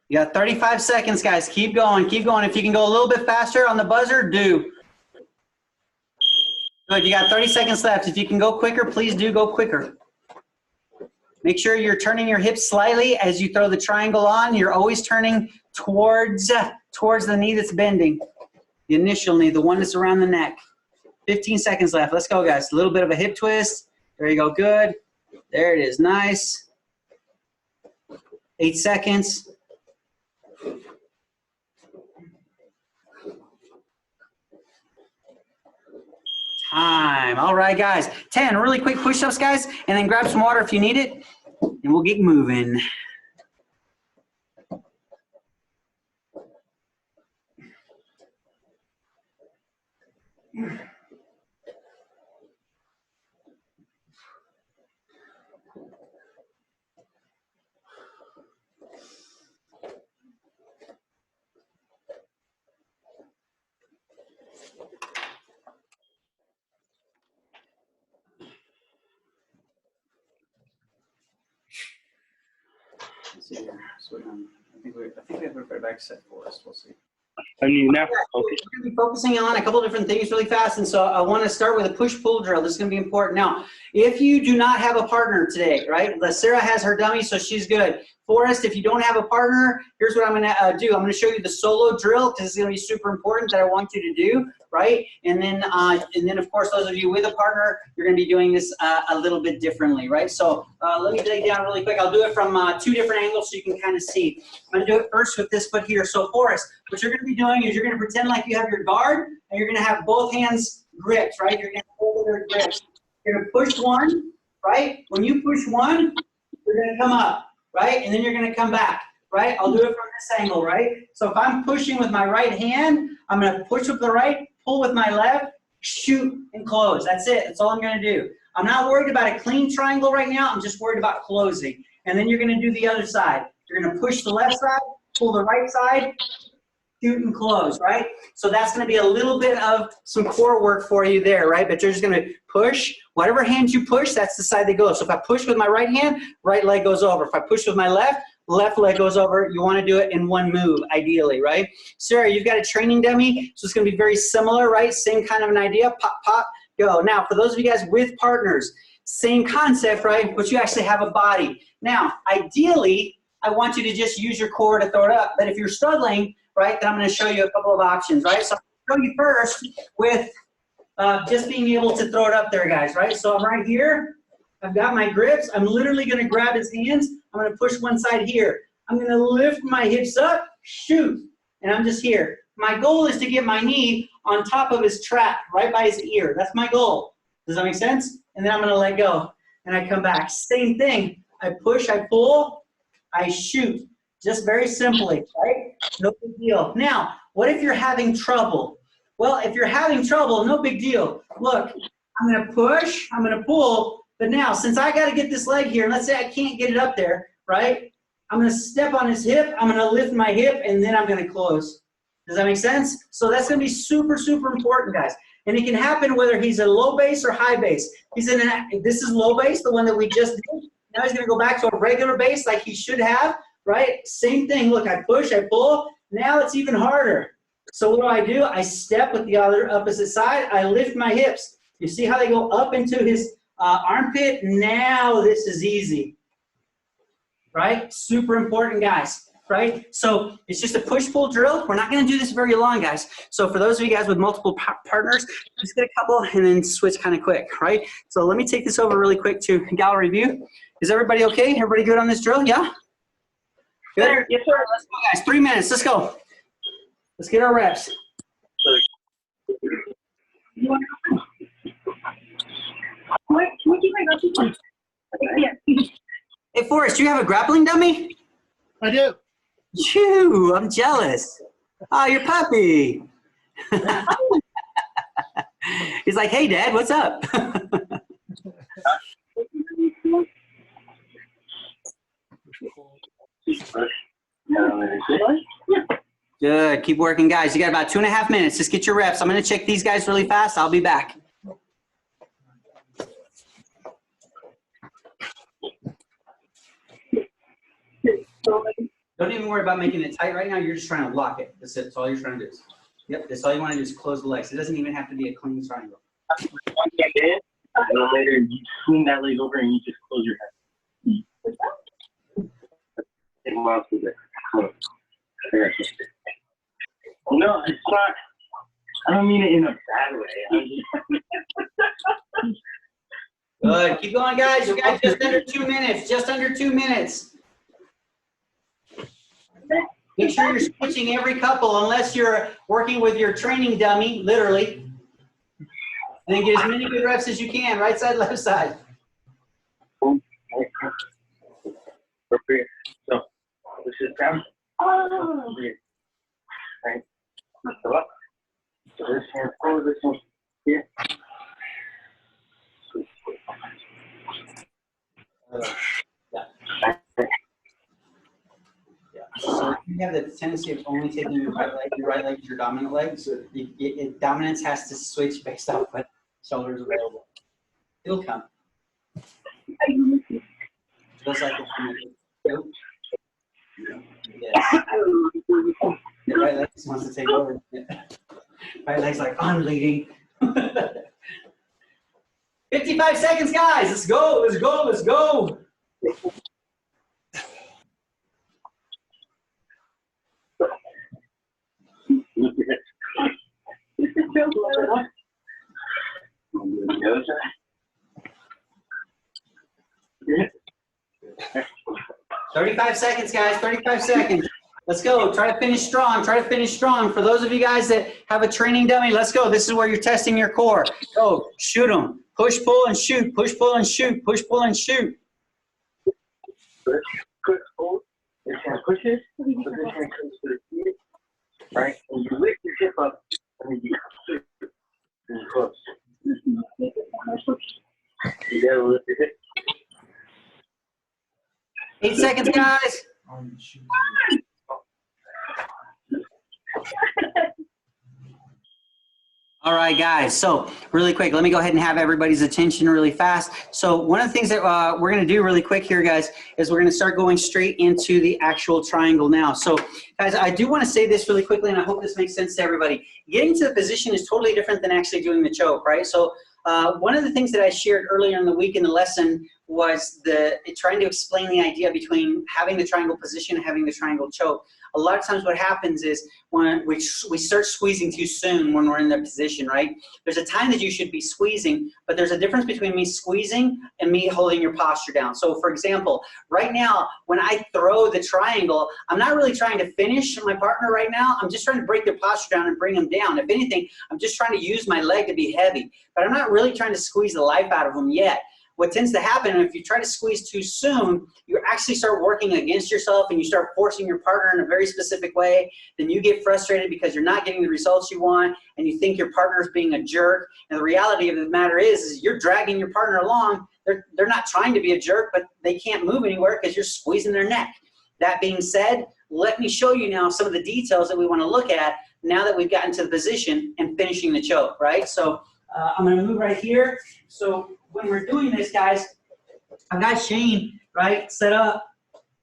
You got 35 seconds, guys. Keep going, keep going. If you can go a little bit faster on the buzzer, do. Good, you got 30 seconds left. If you can go quicker, please do go quicker. Make sure you're turning your hips slightly as you throw the triangle on. You're always turning towards the knee that's bending. The initial knee, the one that's around the neck. 15 seconds left. Let's go, guys. A little bit of a hip twist. There you go. Good. There it is. Nice. 8 seconds. Time. All right, guys. 10 really quick push-ups, guys, and then grab some water if you need it, and we'll get moving. Let's see here. So I think we have a back set for us. We'll see. Now, okay. We're going to be focusing on a couple different things really fast, and so I want to start with a push-pull drill. This is going to be important. Now, if you do not have a partner today, right? Sarah has her dummy, so she's good. Forrest, if you don't have a partner, here's what I'm going to do. I'm going to show you the solo drill because it's going to be super important that I want you to do, right? And then of course, those of you with a partner, you're going to be doing this a little bit differently, right? So let me take it down really quick. I'll do it from 2 different angles so you can kind of see. I'm going to do it first with this foot here. So Forrest, what you're going to be doing is you're going to pretend like you have your guard and you're going to have both hands gripped, right? You're going to hold their grips. You're going to push one, right? When you push one, you're going to come up. Right? And then you're going to come back, right? I'll do it from this angle, right? So if I'm pushing with my right hand, I'm going to push with the right, pull with my left, shoot, and close. That's it. That's all I'm going to do. I'm not worried about a clean triangle right now. I'm just worried about closing. And then you're going to do the other side. You're going to push the left side, pull the right side, shoot, and close, right? So that's going to be a little bit of some core work for you there, right? But you're just going to push. Whatever hand you push, that's the side that goes. So if I push with my right hand, right leg goes over. If I push with my left, left leg goes over. You want to do it in one move, ideally, right? Sarah, you've got a training dummy, so it's going to be very similar, right? Same kind of an idea. Pop, pop, go. Now, for those of you guys with partners, same concept, right? But you actually have a body. Now, ideally, I want you to just use your core to throw it up. But if you're struggling, right, then I'm going to show you a couple of options, right? So I'll show you first with just being able to throw it up there, guys, right? So I'm right here. I've got my grips. I'm literally going to grab his hands. I'm going to push one side here. I'm going to lift my hips up, shoot, and I'm just here. My goal is to get my knee on top of his trap, right by his ear. That's my goal. Does that make sense? And then I'm going to let go, and I come back. Same thing. I push, I pull, I shoot. Just very simply, right? No big deal. Now, what if you're having trouble? Well, if you're having trouble, no big deal. Look, I'm going to push, I'm going to pull, but now, since I got to get this leg here, let's say I can't get it up there, right? I'm going to step on his hip, I'm going to lift my hip, and then I'm going to close. Does that make sense? So that's going to be super, super important, guys. And it can happen whether he's a low base or high base. This is low base, the one that we just did. Now he's going to go back to a regular base like he should have, right? Same thing. Look, I push, I pull. Now it's even harder. So what do? I step with the other opposite side. I lift my hips. You see how they go up into his armpit? Now this is easy, right? Super important, guys, right? So it's just a push-pull drill. We're not going to do this very long, guys. So for those of you guys with multiple partners, just get a couple and then switch kind of quick, right? So let me take this over really quick to gallery view. Is everybody okay? Everybody good on this drill? Yeah? Good? Yes, sir. Let's go, guys. 3 minutes. Let's go. Let's get our reps. Hey, Forrest, do you have a grappling dummy? I do. Phew, I'm jealous. Oh, your puppy. He's like, hey, Dad, what's up? Good. Keep working, guys. You got about 2.5 minutes. Just get your reps. I'm going to check these guys really fast. I'll be back. Don't even worry about making it tight right now. You're just trying to lock it. That's it. That's all you're trying to do. Yep, that's all you want to do is close the legs. It doesn't even have to be a clean triangle. And then later you swing that leg over and you just close your head. No, it's not. I don't mean it in a bad way. Good. Keep going, guys. You got just under 2 minutes. Just under 2 minutes. Make sure you're switching every couple unless you're working with your training dummy, literally. And then get as many good reps as you can. Right side, left side. So, this is down. Right. So up. So this hand forward, this one here. So you have the tendency of only taking your right leg is your dominant leg. So dominance has to switch based off what shoulders available. It'll come. Just like it's yes. The right leg just wants to take over. Right leg's like, I'm leading. 55 seconds, guys. Let's go. Let's go. Let's go. Yeah. 35 seconds, guys. 35 seconds. Let's go. Try to finish strong. Try to finish strong. For those of you guys that have a training dummy, let's go. This is where you're testing your core. Go. Shoot them. Push, pull, and shoot. Push, pull, and shoot. Push, pull, and shoot. Push, pull. This hand pushes. So this hand comes to the feet. Right? And you lift your hip up. And then you shoot. And you close. You gotta lift your hip. 8 seconds, guys. All right, guys. So really quick, let me go ahead and have everybody's attention really fast. So one of the things that we're going to do really quick here, guys, is we're going to start going straight into the actual triangle now. So guys, I do want to say this really quickly, and I hope this makes sense to everybody. Getting to the position is totally different than actually doing the choke, right? So one of the things that I shared earlier in the week in the lesson was trying to explain the idea between having the triangle position and having the triangle choke. A lot of times what happens is when we start squeezing too soon when we're in that position, right? There's a time that you should be squeezing, but there's a difference between me squeezing and me holding your posture down. So for example, right now, when I throw the triangle, I'm not really trying to finish my partner right now. I'm just trying to break their posture down and bring them down. If anything, I'm just trying to use my leg to be heavy, but I'm not really trying to squeeze the life out of them yet. What tends to happen, if you try to squeeze too soon, you actually start working against yourself and you start forcing your partner in a very specific way. Then you get frustrated because you're not getting the results you want and you think your partner is being a jerk. And the reality of the matter is you're dragging your partner along. They're not trying to be a jerk, but they can't move anywhere because you're squeezing their neck. That being said, let me show you now some of the details that we want to look at now that we've gotten to the position and finishing the choke, right? So I'm going to move right here. So when we're doing this, guys, I've got Shane, right, set up.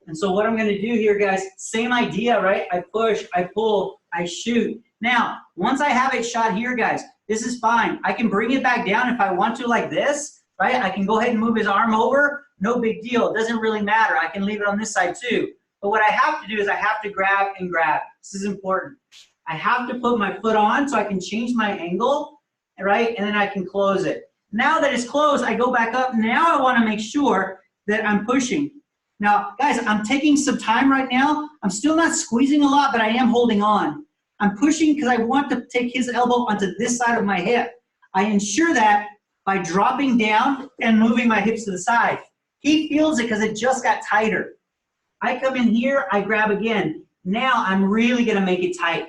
And so what I'm going to do here, guys, same idea, right? I push, I pull, I shoot. Now, once I have it shot here, guys, this is fine. I can bring it back down if I want to like this, right? I can go ahead and move his arm over. No big deal. It doesn't really matter. I can leave it on this side too. But what I have to do is I have to grab and grab. This is important. I have to put my foot on so I can change my angle, right? And then I can close it. Now that it's closed, I go back up. Now I want to make sure that I'm pushing. Now, guys, I'm taking some time right now. I'm still not squeezing a lot, but I am holding on. I'm pushing because I want to take his elbow onto this side of my hip. I ensure that by dropping down and moving my hips to the side. He feels it because it just got tighter. I come in here, I grab again. Now I'm really going to make it tight.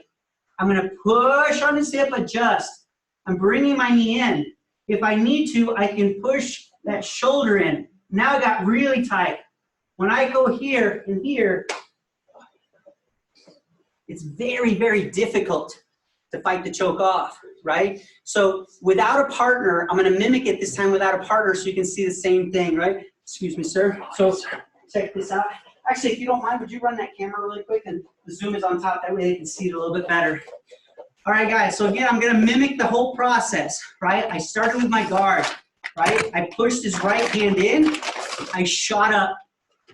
I'm going to push on his hip, adjust. I'm bringing my knee in. If I need to, I can push that shoulder in. Now I got really tight. When I go here and here, it's very, very difficult to fight the choke off, right? So without a partner, I'm going to mimic it this time without a partner so you can see the same thing, right? Excuse me, sir. So check this out. Actually, if you don't mind, would you run that camera really quick? And the zoom is on top. That way they can see it a little bit better. All right, guys. So again, I'm going to mimic the whole process, right? I started with my guard, right? I pushed his right hand in. I shot up.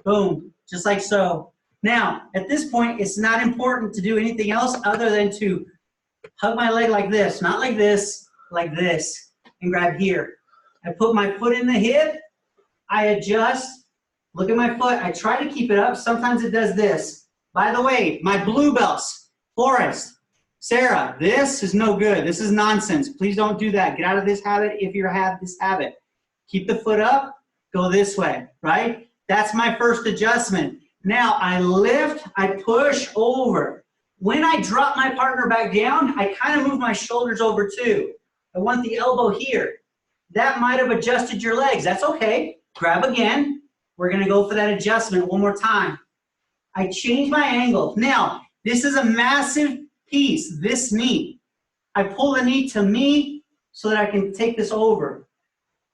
Boom. Just like so. Now, at this point, it's not important to do anything else other than to hug my leg like this. Not like this, and grab here. I put my foot in the hip. I adjust. Look at my foot. I try to keep it up. Sometimes it does this. By the way, my blue belts, Forrest, Sarah, this is no good. This is nonsense. Please don't do that. Get out of this habit if you have this habit. Keep the foot up. Go this way, right? That's my first adjustment. Now I lift, I push over. When I drop my partner back down, I kind of move my shoulders over too. I want the elbow here. That might have adjusted your legs. That's okay. Grab again. We're going to go for that adjustment one more time. I change my angle. Now, this is a massive piece, this knee. I pull the knee to me so that I can take this over.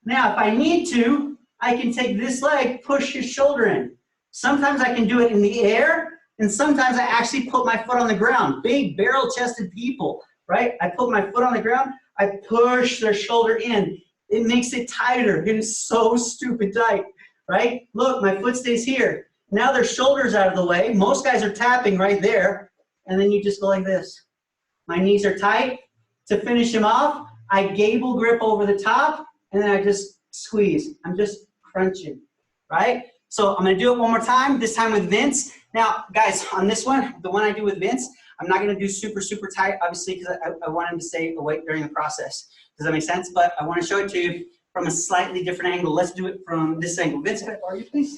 Now, if I need to, I can take this leg, push his shoulder in. Sometimes I can do it in the air, and sometimes I actually put my foot on the ground. Big barrel-chested people, right? I put my foot on the ground, I push their shoulder in. It makes it tighter. It is so stupid tight, right? Look, my foot stays here. Now their shoulder's out of the way. Most guys are tapping right there, and then you just go like this. My knees are tight. To finish him off, I gable grip over the top, and then I just squeeze. I'm just crunching, right? So I'm going to do it one more time, this time with Vince. Now, guys, on this one, the one I do with Vince, I'm not going to do super, super tight, obviously, because I want him to stay awake during the process. Does that make sense? But I want to show it to you from a slightly different angle. Let's do it from this angle. Vince, can I borrow you, please?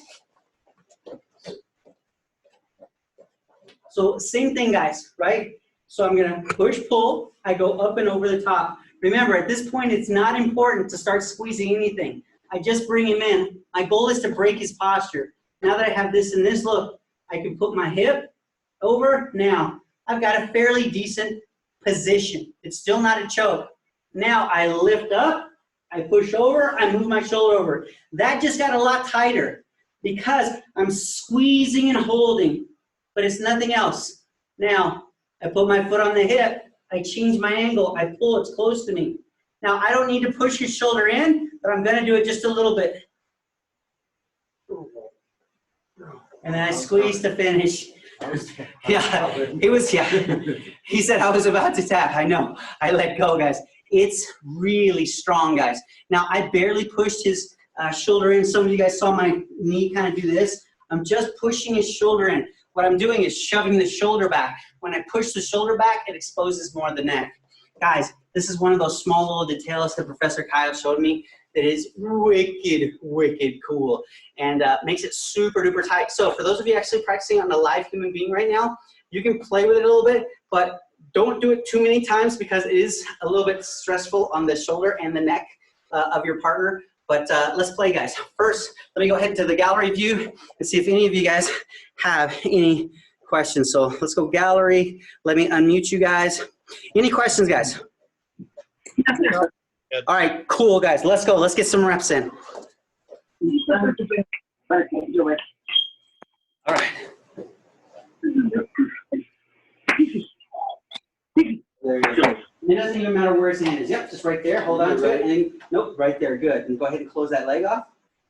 So same thing, guys, right? So I'm going to push, pull. I go up and over the top. Remember, at this point, it's not important to start squeezing anything. I just bring him in. My goal is to break his posture. Now that I have this in this look, I can put my hip over. Now, I've got a fairly decent position. It's still not a choke. Now, I lift up, I push over, I move my shoulder over. That just got a lot tighter because I'm squeezing and holding, but it's nothing else. Now, I put my foot on the hip, I change my angle, I pull, it's close to me. Now, I don't need to push his shoulder in, but I'm going to do it just a little bit. And then I squeeze to finish. Yeah, it was, yeah. He said I was about to tap. I know. I let go, guys. It's really strong, guys. Now, I barely pushed his shoulder in. Some of you guys saw my knee kind of do this. I'm just pushing his shoulder in. What I'm doing is shoving the shoulder back. When I push the shoulder back, it exposes more of the neck. Guys, this is one of those small little details that Professor Kyle showed me that is wicked, wicked cool and makes it super duper tight. So for those of you actually practicing on a live human being right now, you can play with it a little bit, but don't do it too many times because it is a little bit stressful on the shoulder and the neck of your partner. But let's play, guys. First, let me go ahead to the gallery view and see if any of you guys have any questions. So let's go gallery. Let me unmute you guys. Any questions, guys? All right, cool, guys. Let's go. Let's get some reps in. All right. There you go. It doesn't even matter where his hand is. Yep, just right there. Hold on to it. And nope, right there. Good. And go ahead and close that leg off.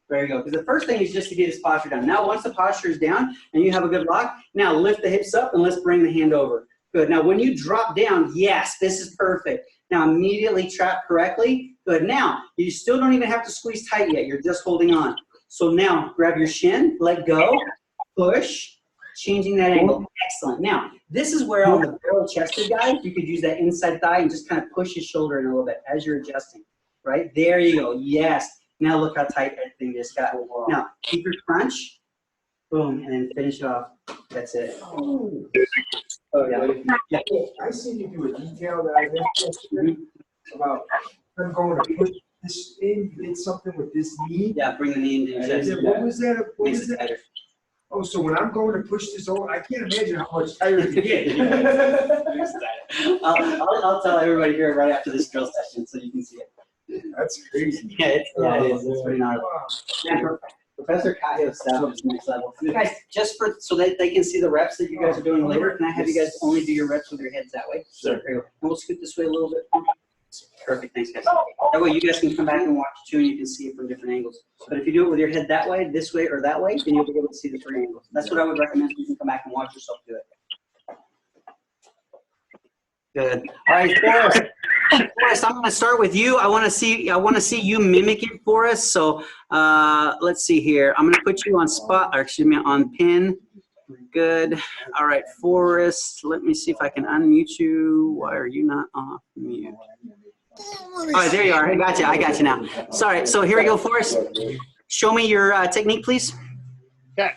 There you go. Because the first thing is just to get his posture down. Now, once the posture is down and you have a good lock, now lift the hips up and let's bring the hand over. Good. Now, when you drop down, yes, this is perfect. Now, immediately trap correctly. Good. Now, you still don't even have to squeeze tight yet. You're just holding on. So now, grab your shin, let go, push, changing that angle. Excellent. Now, this is where on the barrel-chested guy, you could use that inside thigh and just kind of push his shoulder in a little bit as you're adjusting. Right? There you go. Yes. Now, look how tight everything just got. Now, keep your crunch. Boom. And then finish it off. That's it. Oh, yeah. I see you do a detail that I missed about I'm going to push this in. You did something with this knee. Yeah, bring the knee into your chest. What was that? What Makes was it that? tighter. Oh, so when I'm going to push this over, I can't imagine how much tighter it get. I'll tell everybody here right after this drill session so you can see it. That's crazy. Yeah, it is. It's pretty gnarly. Wow. Yeah, Professor Caho's stuff is next level. You guys, just for so that they can see the reps that you guys are doing later, can I have you guys only do your reps with your heads that way? Sure. There you go. And we'll scoot this way a little bit. Perfect. Thanks, guys. That way you guys can come back and watch too, and you can see it from different angles. But if you do it with your head that way, this way, or that way, then you'll be able to see the three angles. That's what I would recommend. You can come back and watch yourself do it. Good. All right, Forrest. Forrest, I'm going to start with you. I want to see you mimic it for us. So let's see here. I'm going to put you on spot, or excuse me, on pin. Good. All right, Forrest. Let me see if I can unmute you. Why are you not off mute? All right, there you are. I got you. I got you now. Sorry. So here we go, Forrest. Show me your technique, please. Okay.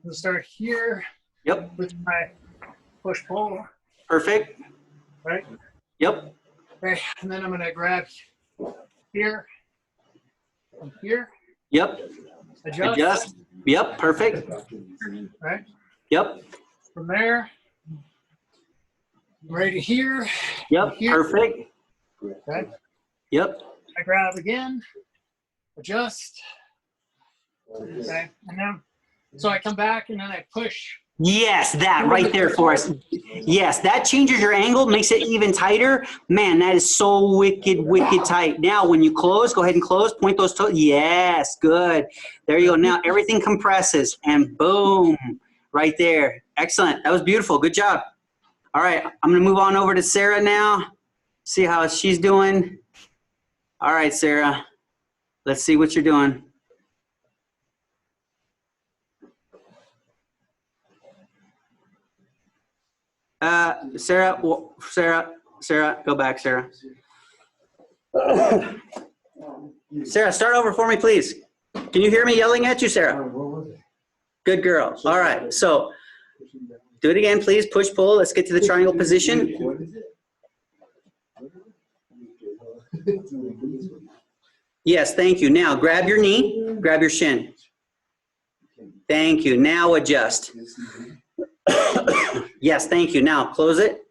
We'll start here. Yep. With my push pull. Perfect. Right? Yep. Okay. And then I'm going to grab here and here. Yep. Adjust. Yep. Perfect. Right? Yep. From there, right to here. Yep. Here. Perfect. Okay. Yep. I grab again. Adjust. Okay. And then, so I come back and then I push. Yes, that right there for us. Yes, that changes your angle, makes it even tighter. Man, that is so wicked, wicked tight. Now, when you close, go ahead and close. Point those toes. Yes, good. There you go. Now, everything compresses, and boom, right there. Excellent. That was beautiful. Good job. All right, I'm going to move on over to Sarah now. See how she's doing. All right, Sarah. Let's see what you're doing. Sarah, go back, Sarah. Sarah, start over for me, please. Can you hear me yelling at you, Sarah? Good girl. All right, so do it again, please. Push, pull. Let's get to the triangle position. Yes, thank you. Now, grab your knee, grab your shin. Thank you. Now adjust. Yes, thank you. Now close it.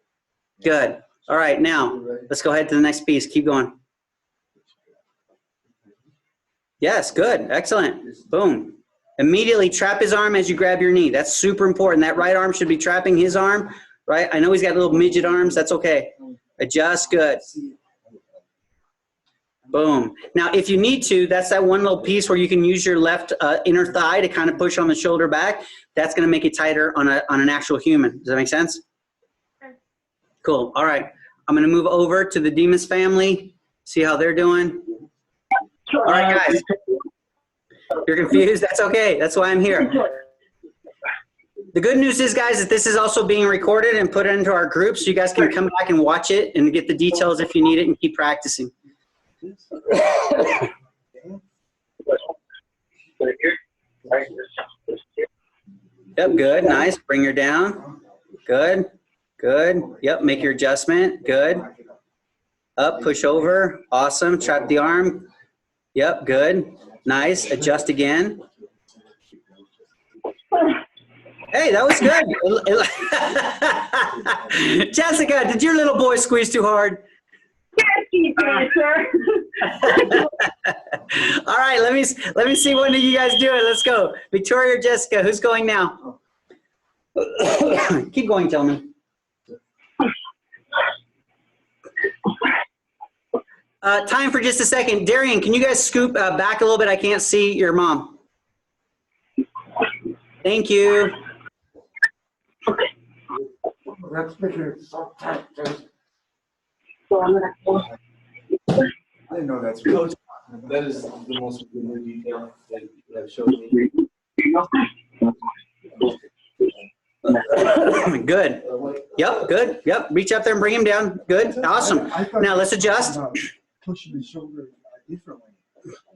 Good. All right, now let's go ahead to the next piece. Keep going. Yes, good. Excellent. Boom. Immediately trap his arm as you grab your knee. That's super important. That right arm should be trapping his arm, right? I know he's got little midget arms. That's okay. Adjust. Good. Boom. Now, if you need to, that's that one little piece where you can use your left inner thigh to kind of push on the shoulder back. That's going to make it tighter on an actual human. Does that make sense? Cool. All right. I'm going to move over to the Demas family, see how they're doing. All right, guys. You're confused? That's okay. That's why I'm here. The good news is, guys, that this is also being recorded and put into our group, so you guys can come back and watch it and get the details if you need it and keep practicing. Yep, good, nice. Bring her down. Good, good. Yep, make your adjustment. Good. Up, push over. Awesome. Trap the arm. Yep, good. Nice. Adjust again. Hey, that was good. Jessica, did your little boy squeeze too hard? Yes, you did, sir. All right, let me see one of you guys do it. Let's go. Victoria or Jessica, who's going now? Keep going, Tillman. Time for just a second. Darian, can you guys scoop back a little bit? I can't see your mom. Thank you. That's picture. I didn't know that's Coach, that is the most important detail that showed me. Good. Yep, good. Yep, reach up there and bring him down. Good, awesome. Now let's adjust. Pushing his shoulder differently.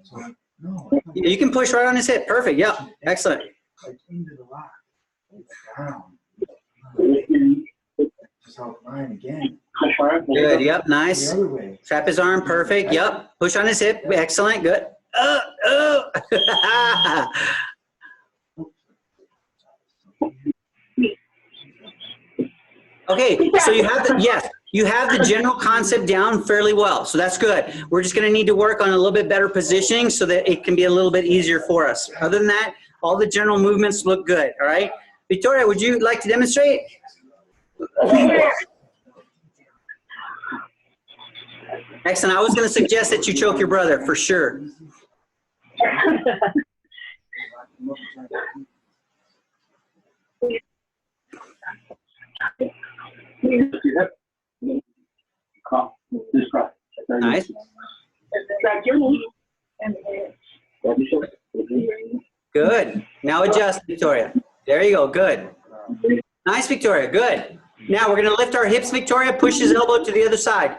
So, no, You can push right on his hip. Perfect, yep, excellent. like into the lock. Down. Just out mine again. Good, yep, nice. The other way. Trap his arm, perfect, yep. Push on his hip, excellent, good. Okay, so you have the, yes, You have the general concept down fairly well, so that's good. We're just going to need to work on a little bit better positioning so that it can be a little bit easier for us. Other than that, all the general movements look good, all right? Victoria, would you like to demonstrate? Excellent. I was going to suggest that you choke your brother for sure. Nice. Good. Now adjust, Victoria. There you go. Good. Nice, Victoria. Good. Now we're going to lift our hips, Victoria. Push his elbow to the other side.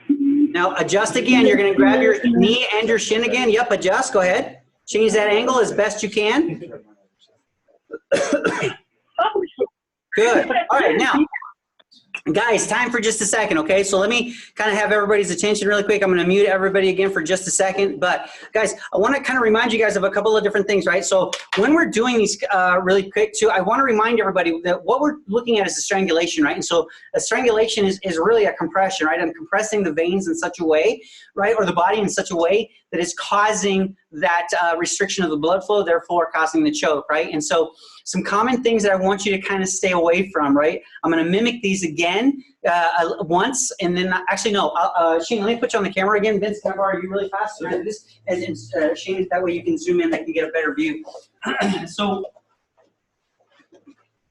Now adjust again. You're going to grab your knee and your shin again. Yep, adjust. Go ahead. Change that angle as best you can. Good. All right, now, guys, time for just a second, okay? So let me kind of have everybody's attention really quick. I'm going to mute everybody again for just a second. But, guys, I want to kind of remind you guys of a couple of different things, right? So when we're doing these really quick, too, I want to remind everybody that what we're looking at is a strangulation, right? And so a strangulation is really a compression, right? I'm compressing the veins in such a way, right, or the body in such a way that it's causing that restriction of the blood flow, therefore causing the choke, right? And so some common things that I want you to kind of stay away from, right? I'm going to mimic these again once, and then actually no, Shane, let me put you on the camera again. Vince, can I borrow you really fast? So this, and Shane, that way you can zoom in, I can get a better view. So,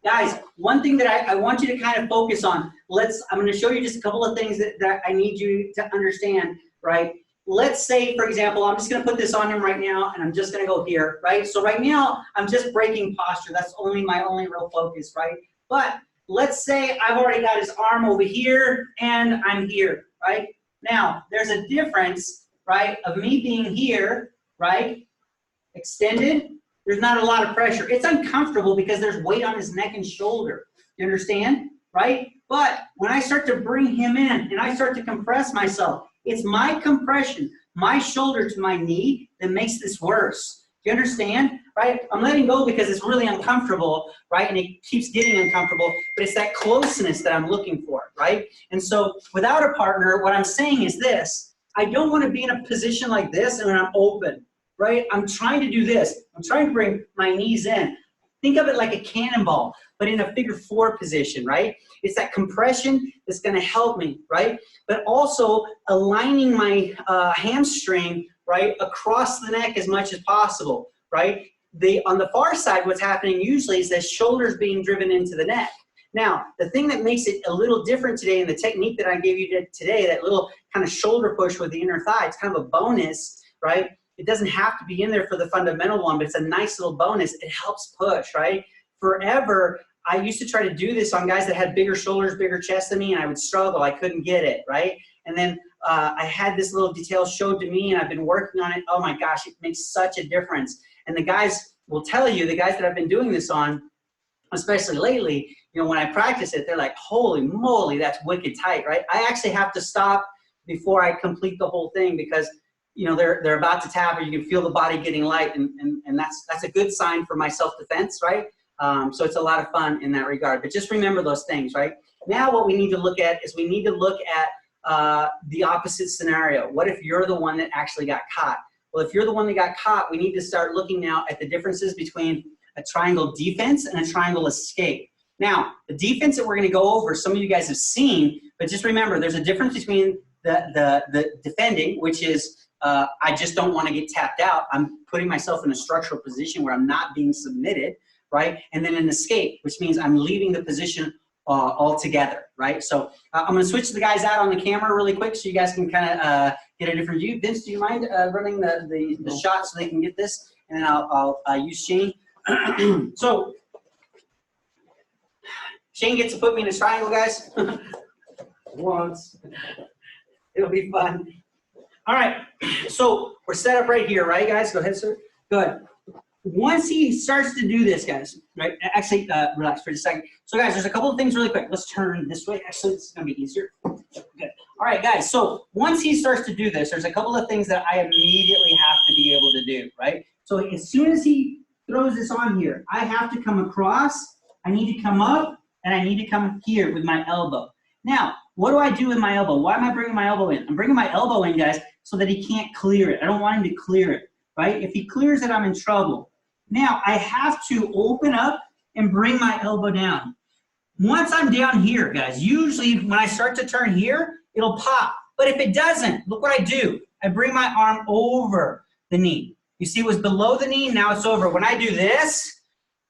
guys, one thing that I want you to kind of focus on. I'm going to show you just a couple of things that I need you to understand, right? Let's say, for example, I'm just going to put this on him right now, and I'm just going to go here, right? So right now, I'm just breaking posture. That's my only real focus, right? But let's say I've already got his arm over here, and I'm here, right? Now, there's a difference, right, of me being here, right, extended. There's not a lot of pressure. It's uncomfortable because there's weight on his neck and shoulder. You understand, right? But when I start to bring him in, and I start to compress myself, it's my compression, my shoulder to my knee that makes this worse. Do you understand? Right? I'm letting go because it's really uncomfortable, right? And it keeps getting uncomfortable, but it's that closeness that I'm looking for, right? And so without a partner, what I'm saying is this: I don't want to be in a position like this and when I'm open, right? I'm trying to do this. I'm trying to bring my knees in. Think of it like a cannonball, but in a figure 4 position, right? It's that compression that's going to help me, right? But also aligning my hamstring, right, across the neck as much as possible, right? On the far side, what's happening usually is that shoulders being driven into the neck. Now, the thing that makes it a little different today in the technique that I gave you today, that little kind of shoulder push with the inner thigh, it's kind of a bonus, right? It doesn't have to be in there for the fundamental one, but it's a nice little bonus. It helps push, right? Forever, I used to try to do this on guys that had bigger shoulders, bigger chest than me, and I would struggle. I couldn't get it, right? And then I had this little detail showed to me, and I've been working on it. Oh my gosh, it makes such a difference. And the guys will tell you, the guys that I've been doing this on, especially lately, you know, when I practice it, they're like, holy moly, that's wicked tight, right? I actually have to stop before I complete the whole thing because, you know, they're about to tap, or you can feel the body getting light, and that's a good sign for my self-defense, right? So it's a lot of fun in that regard. But just remember those things, right? Now what we need to look at is we need to look at the opposite scenario. What if you're the one that actually got caught? Well, if you're the one that got caught, we need to start looking now at the differences between a triangle defense and a triangle escape. Now, the defense that we're going to go over, some of you guys have seen, but just remember, there's a difference between the defending, which is I just don't want to get tapped out. I'm putting myself in a structural position where I'm not being submitted, right? And then an escape, which means I'm leaving the position altogether, right? So I'm going to switch the guys out on the camera really quick so you guys can kind of get a different view. Vince, do you mind running the shot so they can get this? And then I'll use Shane. So Shane gets to put me in a triangle, guys. Once. It'll be fun. All right, so we're set up right here, right, guys? Go ahead, sir. Good. Once he starts to do this, guys, right? Actually, relax for a second. So, guys, there's a couple of things really quick. Let's turn this way. Actually, this is going to be easier. Good. All right, guys, so once he starts to do this, there's a couple of things that I immediately have to be able to do, right? So as soon as he throws this on here, I have to come across. I need to come up, and I need to come here with my elbow. Now, what do I do with my elbow? Why am I bringing my elbow in? I'm bringing my elbow in, guys, so that he can't clear it. I don't want him to clear it, right? If he clears it, I'm in trouble. Now, I have to open up and bring my elbow down. Once I'm down here, guys, usually when I start to turn here, it'll pop. But if it doesn't, look what I do. I bring my arm over the knee. You see it was below the knee, now it's over. When I do this,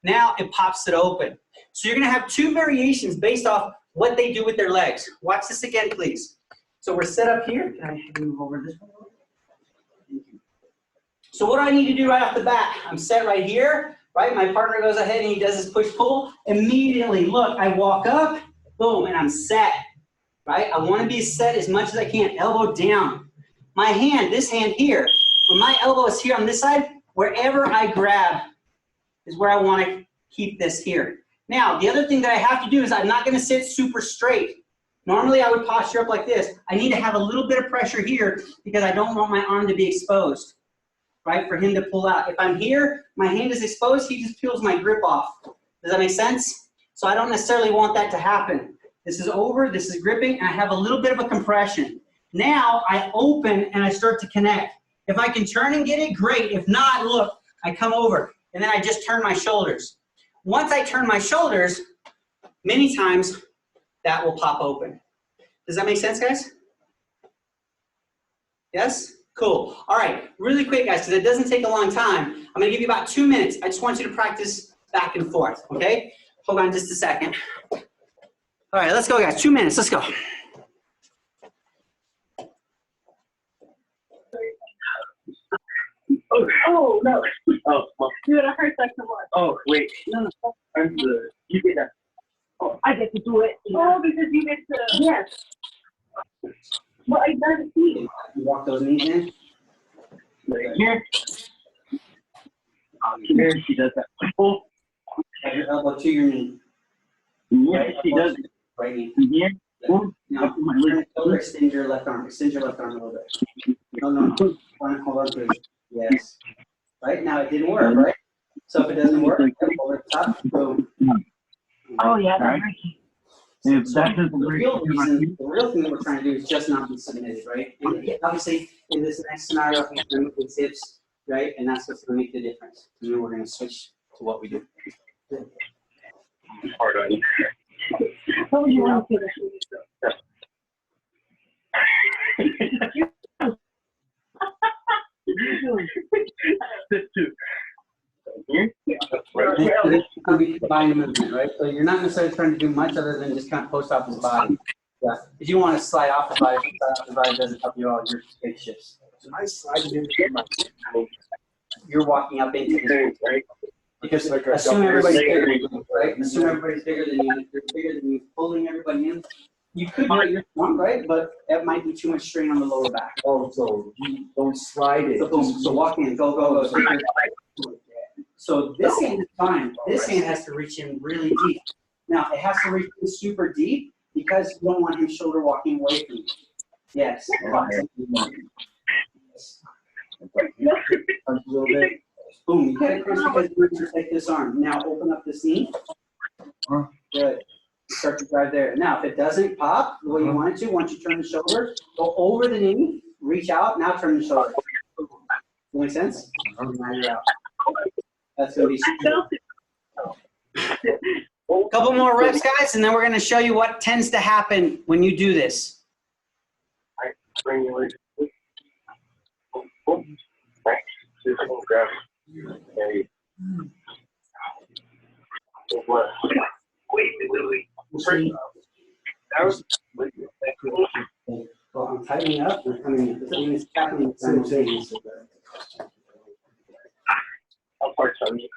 now it pops it open. So you're gonna have two variations based off what they do with their legs. Watch this again, please. So we're set up here. Can I move over this one? Thank you. So what do I need to do right off the bat? I'm set right here, right? My partner goes ahead and he does his push-pull. Immediately, look, I walk up, boom, and I'm set, right? I wanna be set as much as I can, elbow down. My hand, this hand here, when my elbow is here on this side, wherever I grab is where I wanna keep this here. Now, the other thing that I have to do is I'm not gonna sit super straight. Normally I would posture up like this. I need to have a little bit of pressure here because I don't want my arm to be exposed, right, for him to pull out. If I'm here, my hand is exposed, he just peels my grip off. Does that make sense? So I don't necessarily want that to happen. This is over, this is gripping, and I have a little bit of a compression. Now I open and I start to connect. If I can turn and get it, great. If not, look, I come over and then I just turn my shoulders. Once I turn my shoulders, many times that will pop open. Does that make sense, guys? Yes? Cool. All right, really quick, guys, because it doesn't take a long time. I'm gonna give you about 2 minutes. I just want you to practice back and forth, okay? Hold on just a second. All right, let's go, guys. 2 minutes, let's go. Oh, no. Oh, well. Dude, I heard that so much. Oh, wait. No, no. I'm good. You get that. Oh, I get to do it. Oh, because you get to. Yes. Well, I got to see. You walk those knees in. Right here. Here, she does that. Oh. Have your elbow to your knee. Yeah, she does it. Right knee. Here. Now, extend your left arm. Extend your left arm a little bit. No, no, no. Hold on, please. Yes. Right? Now, it didn't work, right? So if it doesn't work, over the top, boom. Oh, yeah, that's right. So the real thing that we're trying to do is just not be submitted, right? And obviously, in this next scenario, he's going to move his hips, right? And that's what's going to make the difference. And then we're going to switch to what we do. Hard on you. What would you want to do? This too. Here? This could be combined movement, right? So you're not necessarily trying to do much other than just kind of post off his body. Yeah. If you want to slide off the body, if you slide off the body, it doesn't help you at all. Your big shifts. I slide into my. You're walking up into this, right? Because Like a assume double everybody's snake. bigger than you, right? Assume everybody's bigger than you. You're bigger than you, pulling everybody in. You could do it yourself, right? But that might be too much strain on the lower back. Oh, so you don't slide it. So boom, so walk in, go, go, go. So this hand is fine. This hand has to reach in really deep. Now, it has to reach in super deep because you don't want him shoulder walking away from you. Yes. A little bit. Boom, you get it, Chris, because you're going to take this arm. Now, open up this knee. Good. Start to drive there. Now, if it doesn't pop the way you want it to, once you turn the shoulder, go over the knee, reach out, now turn the shoulder. Does that make sense? Now you're out. That's going to be super. A couple more reps, guys, and then we're going to show you what tends to happen when you do this. Bring you in. Right. Just grab. Hey. Wait. That was. Well, I'm tightening up. I'm coming in. This is happening simultaneously. I'll park on you.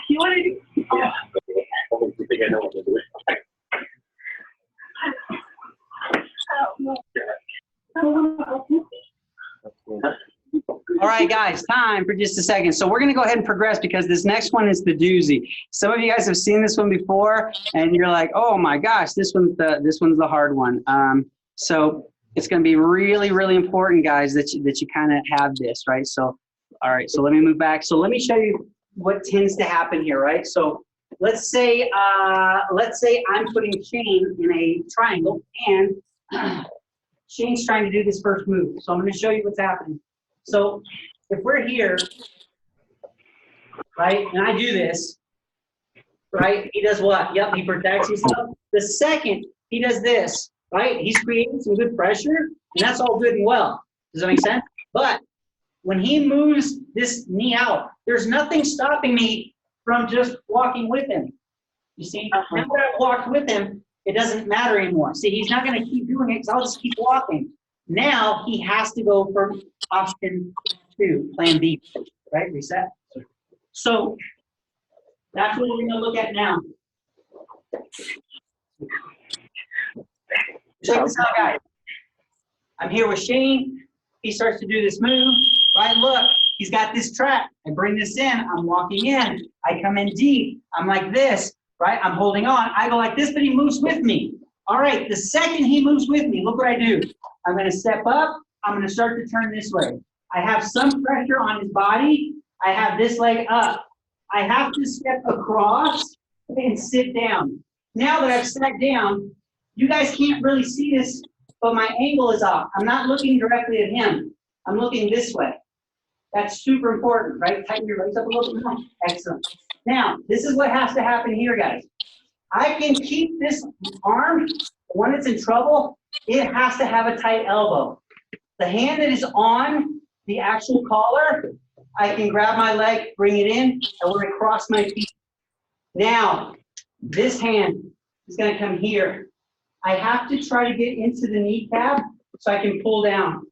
You want to do? Yeah. I think I know what to do. All right, guys, time for just a second. So we're going to go ahead and progress because this next one is the doozy. Some of you guys have seen this one before, and you're like, "Oh my gosh, this one's the hard one." So it's going to be really, really important, guys, that you kind of have this, right? So, all right. So let me move back. So let me show you what tends to happen here, right? So let's say I'm putting Shane in a triangle, and Shane's trying to do this first move. So I'm going to show you what's happening. So if we're here, right, and I do this, right, he does what? Yep, he protects himself. The second he does this, right, he's creating some good pressure, and that's all good and well. Does that make sense? But when he moves this knee out, there's nothing stopping me from just walking with him. You see, now that I've walked with him, it doesn't matter anymore. See, he's not going to keep doing it because I'll just keep walking. Now he has to go for option 2, plan B, right? Reset. So that's what we're going to look at now. Check this out, guys. I'm here with Shane. He starts to do this move, right? Look, he's got this track. I bring this in. I'm walking in. I come in deep. I'm like this, right? I'm holding on. I go like this, but he moves with me. All right, the second he moves with me, look what I do. I'm going to step up. I'm going to start to turn this way. I have some pressure on his body. I have this leg up. I have to step across and sit down. Now that I've sat down, you guys can't really see this, but my angle is off. I'm not looking directly at him. I'm looking this way. That's super important, right? Tighten your legs up a little bit more. Excellent. Now, this is what has to happen here, guys. I can keep this arm, when it's in trouble, it has to have a tight elbow. The hand that is on the actual collar, I can grab my leg, bring it in, and we're going to cross my feet. Now, this hand is going to come here. I have to try to get into the kneecap so I can pull down.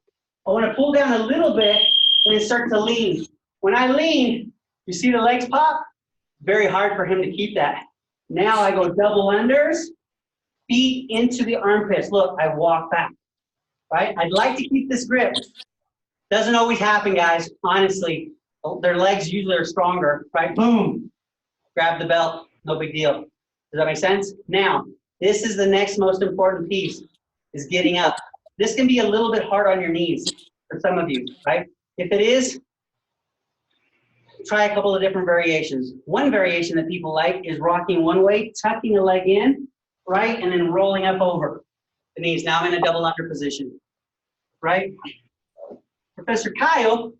I want to pull down a little bit and then start to lean. When I lean, you see the legs pop? Very hard for him to keep that. Now I go double unders, feet into the armpits. Look, I walk back, right? I'd like to keep this grip. Doesn't always happen, guys, honestly. Their legs usually are stronger, right? Boom, grab the belt, no big deal. Does that make sense? Now, this is the next most important piece, is getting up. This can be a little bit hard on your knees for some of you, right? If it is, try a couple of different variations. One variation that people like is rocking one way, tucking a leg in, right, and then rolling up over the knees. Now I'm in a double under position, right? Professor Kyle,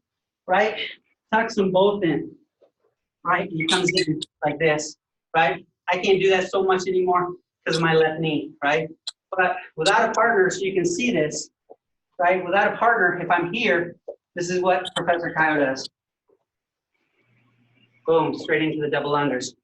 right, tucks them both in, right? He comes in like this, right? I can't do that so much anymore because of my left knee, right? But without a partner, so you can see this, right? Without a partner, if I'm here, this is what Professor Kyle does. Boom, straight into the double unders.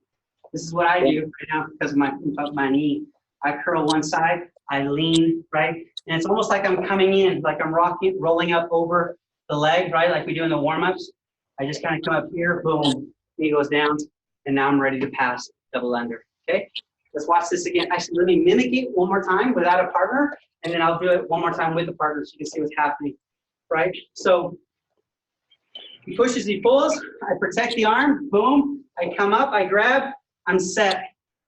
This is what I do right now because of my knee. I curl one side, I lean, right? And it's almost like I'm coming in, like I'm rolling up over the leg, right? Like we do in the warm-ups. I just kind of come up here, boom, knee goes down, and now I'm ready to pass double under, okay? Let's watch this again. Actually, let me mimic it one more time without a partner, and then I'll do it one more time with a partner so you can see what's happening, right? So he pushes, he pulls, I protect the arm, boom, I come up, I grab, I'm set.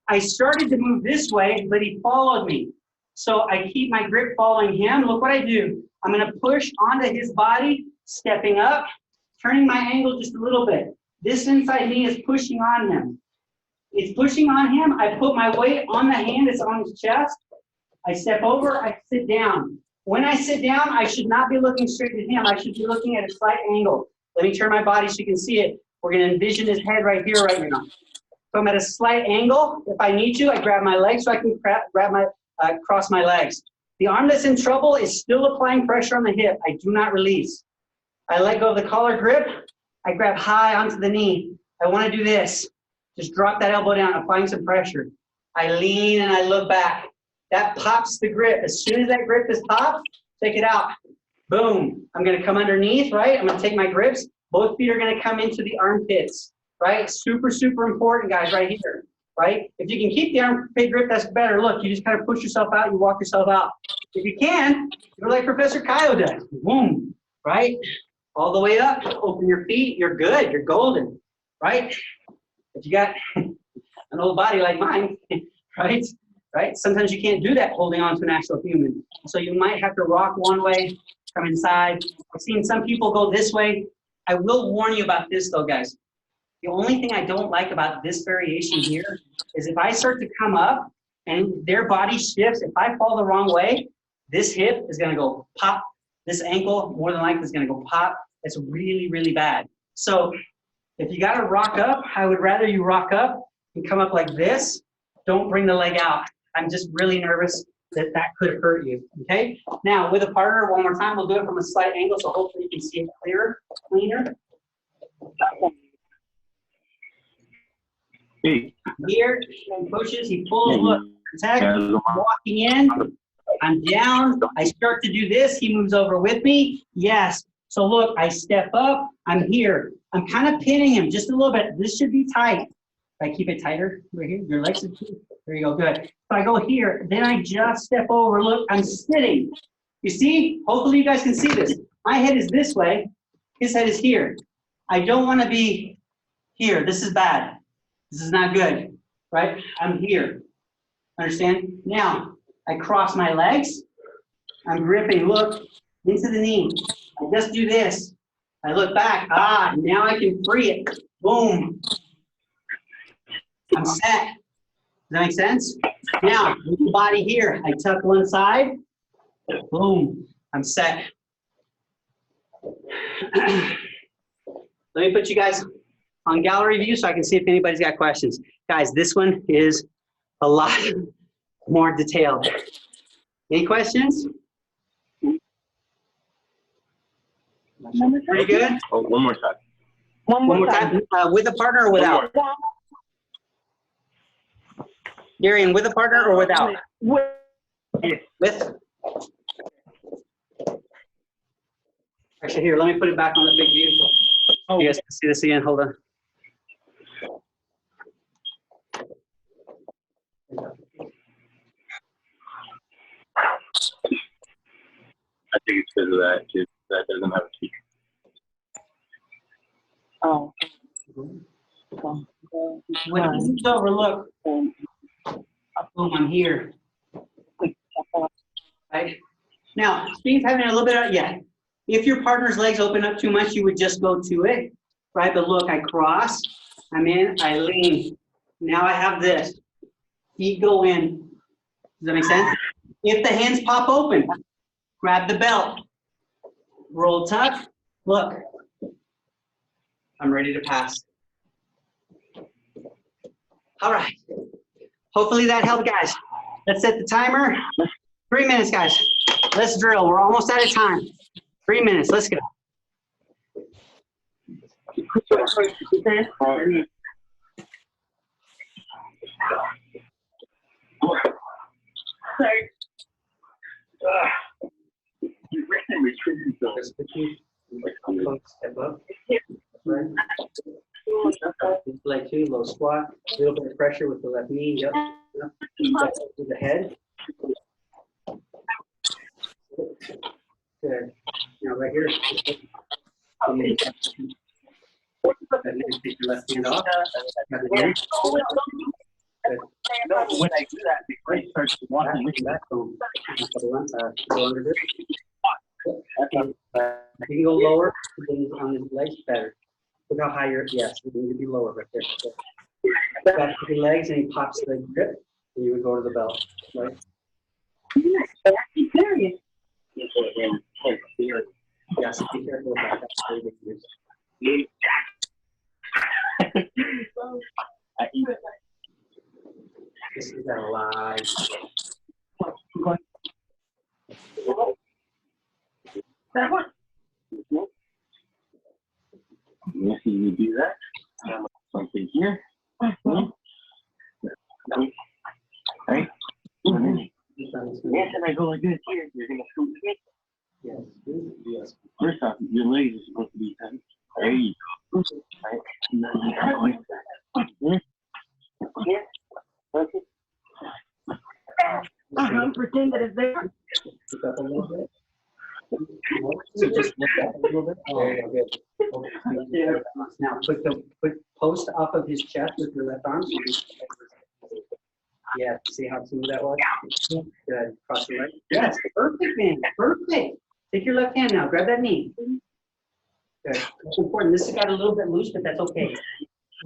I started to move this way, but he followed me. So I keep my grip following him. Look what I do. I'm gonna push onto his body, stepping up, turning my angle just a little bit. This inside knee is pushing on him. It's pushing on him. I put my weight on the hand that's on his chest. I step over, I sit down. When I sit down, I should not be looking straight at him. I should be looking at a slight angle. Let me turn my body so you can see it. We're gonna envision his head right here, right now. So I'm at a slight angle. If I need to, I grab my legs so I can cross my legs. The arm that's in trouble is still applying pressure on the hip. I do not release. I let go of the collar grip. I grab high onto the knee. I want to do this. Just drop that elbow down, applying some pressure. I lean and I look back. That pops the grip. As soon as that grip is popped, take it out. Boom. I'm going to come underneath, right? I'm going to take my grips. Both feet are going to come into the armpits, right? Super, super important, guys, right here, right? If you can keep the armpit grip, that's better. Look, you just kind of push yourself out, you walk yourself out. If you can, you're like Professor Kyle does. Boom, right? All the way up, open your feet, you're good, you're golden, right? If you got an old body like mine, right? Right? Sometimes you can't do that holding on to an actual human. So you might have to rock one way, come inside. I've seen some people go this way. I will warn you about this though, guys. The only thing I don't like about this variation here is if I start to come up and their body shifts, if I fall the wrong way, this hip is gonna go pop. This ankle, more than likely, is gonna go pop. It's really, really bad. So if you gotta rock up, I would rather you rock up and come up like this. Don't bring the leg out. I'm just really nervous that that could hurt you, okay? Now, with a partner, one more time, we'll do it from a slight angle, so hopefully you can see it cleaner. Here, he pushes, he pulls, look, protect, I'm walking in, I'm down, I start to do this, he moves over with me, yes. So look, I step up, I'm here. I'm kind of pinning him just a little bit. This should be tight. If I keep it tighter right here, your legs are too. There you go, good. If I go here, then I just step over, look, I'm sitting. You see? Hopefully you guys can see this. My head is this way, his head is here. I don't want to be here. This is bad. This is not good, right? I'm here. Understand? Now, I cross my legs. I'm gripping, look, into the knee. I just do this. I look back. Ah, now I can free it. Boom. I'm set. Does that make sense? Now, with the body here, I tuck one side. Boom. I'm set. Let me put you guys on gallery view so I can see if anybody's got questions. Guys, this one is a lot more detailed. Any questions? Pretty good? Oh, one more time. One more time. With a partner or without? Darian, with a partner or without? With. Actually, here, let me put it back on the big view. Oh, you guys can see this again. Hold on. I think it's because of that, too. That doesn't have a key. Oh. When he moves over, look. Boom, I'm here. Right? Now, Steve's having a little bit of, yeah. If your partner's legs open up too much, you would just go to it, right? But look, I cross, I'm in, I lean. Now I have this. Feet go in. Does that make sense? If the hands pop open, grab the belt. Roll tuck. Look. I'm ready to pass. All right. Hopefully that helped, guys. Let's set the timer. 3 minutes, guys. Let's drill. We're almost out of time. 3 minutes. Let's go. Step up. Leg two, low squat. A little bit of pressure with the left knee. Yep. To the head. Good. Now right here. Take your left hand off. Good. When I do that, the brain starts to want to Back home. Go under this. You can go lower on his legs better. Look how high you're, yes, you need to be lower right there. Back to your legs and he pops the grip and you would go to the belt, right? Yes, be careful about that. This is a lie. You see you do that. Something here. Right? Yes, and I go like this here. You're gonna scoot me. Yes. Yes. First off, your legs are supposed to be tight. There you go. Right? And then you go like that. Here. Okay. Pretend that it's there. Look up a little bit. So just look up a little bit. There you go. Good. Now put post off of his chest with your left arm. Yeah, see how smooth that was? Good. Cross your leg. Yes, perfect, man. Perfect. Take your left hand now. Grab that knee. Good. That's important. This has got a little bit loose, but that's okay.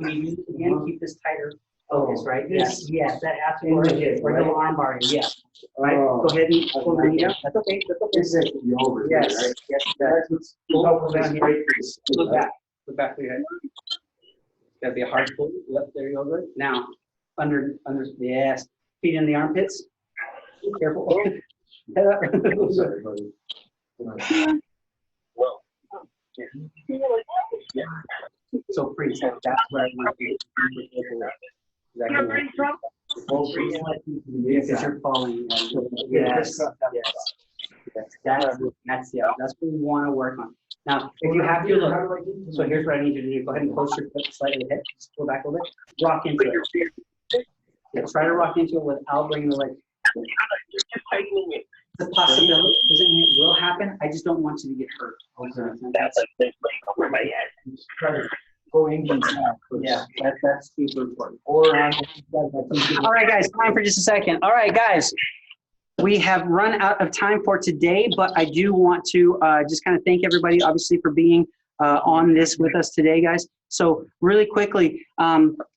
Again, keep this tighter focus, right? Yes, that has to In work. the hip, Or right? no arm bar, yeah. All right, go ahead and pull the knee down. That's okay, that's okay. This is the over here, Yes, right? yes, that's pull down here. Look back for your head. Gotta be a hard pull. Yep, there you go, good. Now, under, yes, feet in the armpits. Careful. Head up. Sorry, buddy. So freeze, that's where I want you to be. Because you're falling. Yes, that's what we want to work on. Now, if you have to look, so here's what I need you to do. Go ahead and close your foot slightly ahead. Just pull back a little bit. Rock into it. Yeah, try to rock into it without bringing the leg. The possibility doesn't mean it will happen. I just don't want you to get hurt. That's over my head. Try to go Indian style first. yeah, that's super important. Or All right, guys, time for just a second. All right, guys, we have run out of time for today, but I do want to just kind of thank everybody, obviously, for being on this with us today, guys. So really quickly,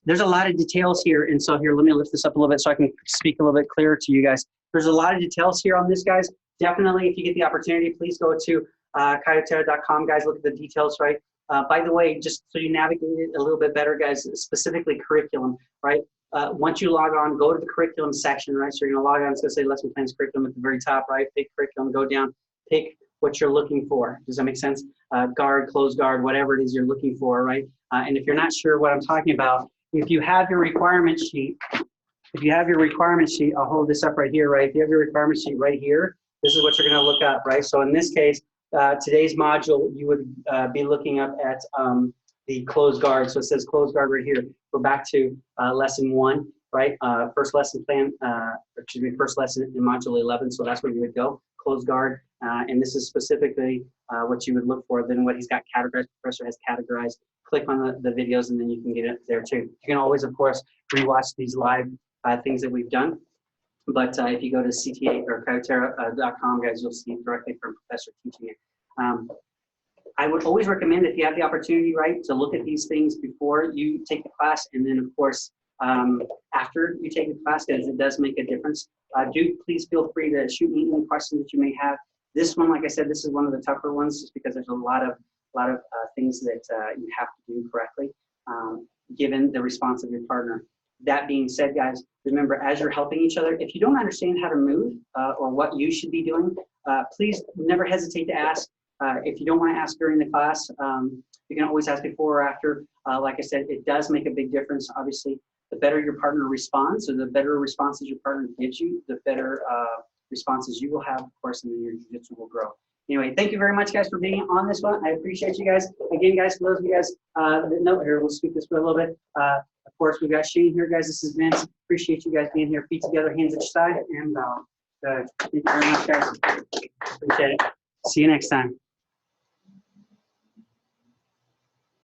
there's a lot of details here. And so here, let me lift this up a little bit so I can speak a little bit clearer to you guys. There's a lot of details here on this, guys. Definitely, if you get the opportunity, please go to kaioterra.com, guys. Look at the details, right? By the way, just so you navigate it a little bit better, guys, specifically curriculum, right? Once you log on, go to the curriculum section, right? So you're going to log on, it's going to say lesson plans curriculum at the very top, right? Pick curriculum, go down, pick what you're looking for. Does that make sense? Guard, close guard, whatever it is you're looking for, right? And if you're not sure what I'm talking about, if you have your requirement sheet, I'll hold this up right here, right? If you have your requirement sheet right here, this is what you're going to look up, right? So in this case, today's module, you would be looking up at the closed guard. So it says closed guard right here. We're back to lesson 1, right? First lesson plan, first lesson in module 11. So that's where you would go, closed guard. And this is specifically what you would look for. Then what he's got categorized, professor has categorized. Click on the videos and then you can get it there too. You can always, of course, rewatch these live things that we've done. But if you go to CTA or kaioterra.com, guys, you'll see directly from professor teaching it. I would always recommend, if you have the opportunity, right, to look at these things before you take the class, and then, of course, after you take the class, because it does make a difference. Do please feel free to shoot me any questions that you may have. This one, like I said, this is one of the tougher ones, just because there's a lot of things that you have to do correctly, given the response of your partner. That being said, guys, remember, as you're helping each other, if you don't understand how to move or what you should be doing, please never hesitate to ask. If you don't want to ask during the class, you can always ask before or after. Like I said, it does make a big difference. Obviously, the better your partner responds, or the better responses your partner gives you, the better responses you will have, of course, and then your jiu-jitsu will grow. Anyway, thank you very much, guys, for being on this one. I appreciate you guys. Again, guys, for those of you guys that know here, we'll speak this way a little bit. Of course, we've got Shane here, guys. This is Vince. Appreciate you guys being here. Feet together, hands at your side. And thank you very much, guys. Appreciate it. See you next time.